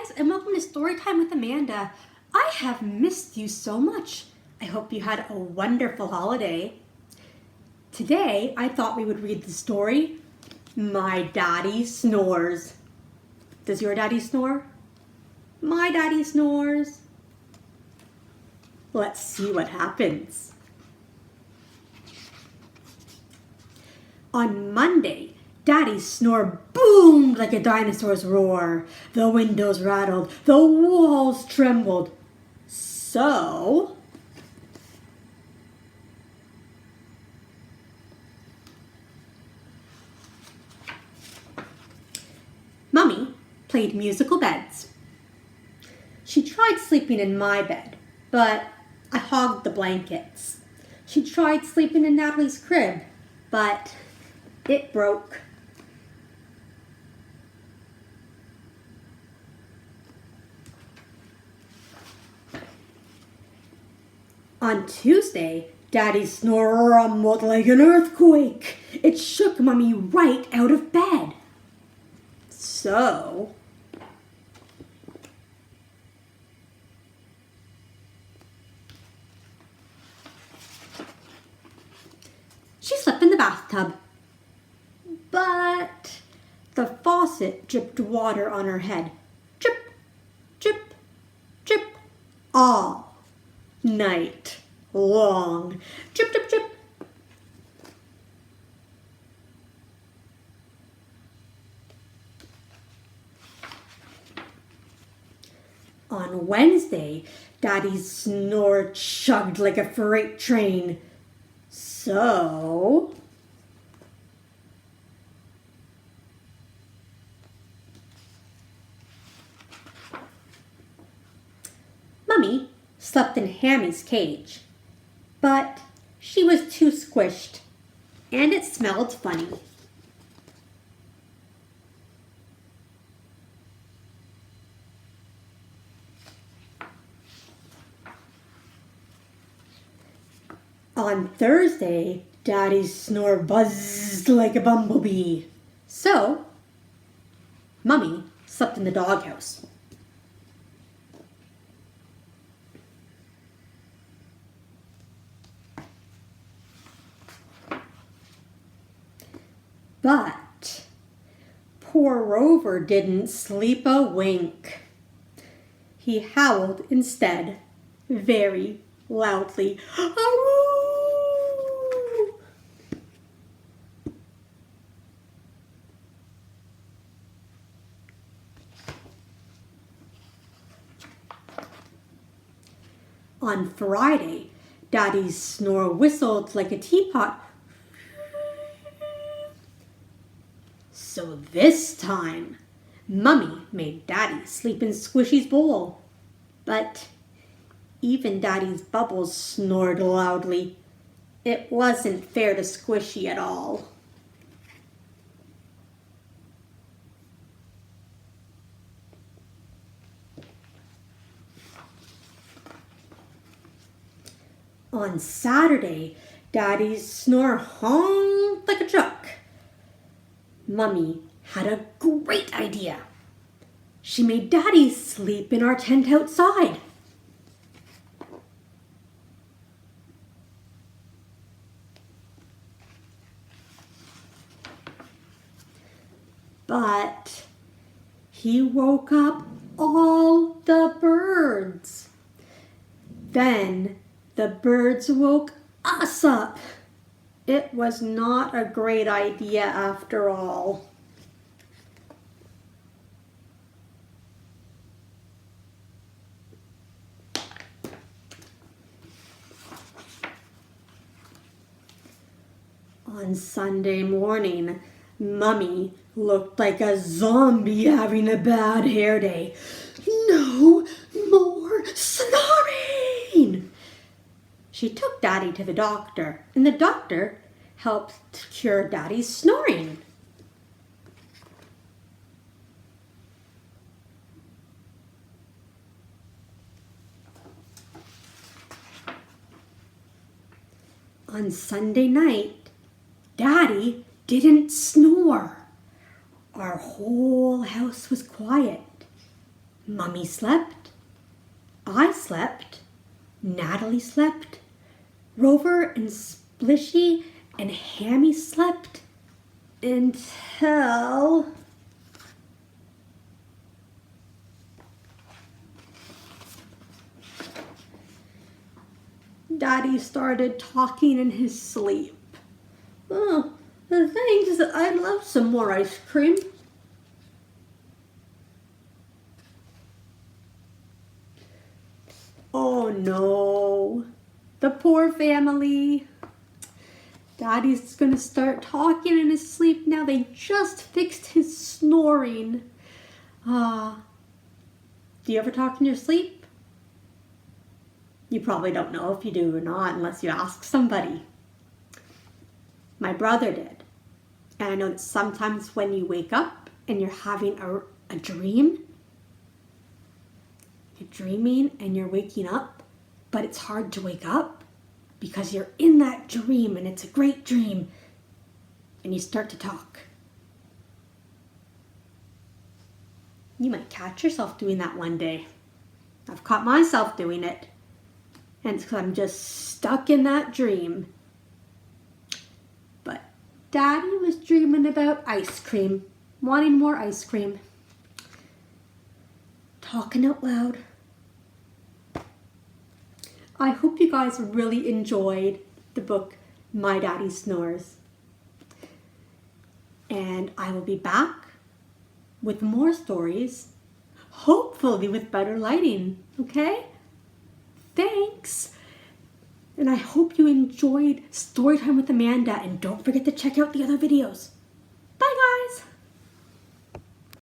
guys, and welcome to Storytime with Amanda. I have missed you so much. I hope you had a wonderful holiday. Today, I thought we would read the story, My Daddy Snores. Does your daddy snore? My daddy snores. Let's see what happens. On Monday, Daddy's snore boomed like a dinosaur's roar. The windows rattled, the walls trembled. So, Mummy played musical beds. She tried sleeping in my bed, but I hogged the blankets. She tried sleeping in Natalie's crib, but it broke. On Tuesday, Daddy's snore rumbled like an earthquake. It shook Mummy right out of bed. So, she slept in the bathtub. But the faucet dripped water on her head. Drip, drip, drip, all night long. Drip, drip, drip. On Wednesday, Daddy's snore chugged like a freight train. So, Mummy slept in Hammy's cage, but she was too squished, and it smelled funny. On Thursday, Daddy's snore buzzed like a bumblebee. So, Mummy slept in the doghouse. But poor Rover didn't sleep a wink. He howled instead, very loudly. Aroo! On Friday, Daddy's snore whistled like a teapot. So this time, Mummy made Daddy sleep in Squishy's bowl. But even Daddy's bubbles snored loudly. It wasn't fair to Squishy at all. On Saturday, Daddy's snore honked like a truck. Mummy had a great idea. She made Daddy sleep in our tent outside. But he woke up all the birds. Then the birds woke us up. It was not a great idea after all. On Sunday morning, Mummy looked like a zombie having a bad hair day. No more snoring! She took Daddy to the doctor, and the doctor helped cure Daddy's snoring. On Sunday night, Daddy didn't snore. Our whole house was quiet. Mummy slept. I slept. Natalie slept. Rover and Splishy and Hammy slept until... Daddy started talking in his sleep. Oh, thanks, I'd love some more ice cream. Oh no, the poor family. Daddy's gonna start talking in his sleep now. They just fixed his snoring. Do you ever talk in your sleep? You probably don't know if you do or not unless you ask somebody. My brother did. And I know that sometimes when you wake up and you're having a dream, you're dreaming and you're waking up, but it's hard to wake up because you're in that dream and it's a great dream and you start to talk. You might catch yourself doing that one day. I've caught myself doing it. And because I'm just stuck in that dream. But Daddy was dreaming about ice cream, wanting more ice cream. Talking out loud. I hope you guys really enjoyed the book, My Daddy Snores. And I will be back with more stories, hopefully with better lighting, okay? Thanks. And I hope you enjoyed Storytime with Amanda, and don't forget to check out the other videos.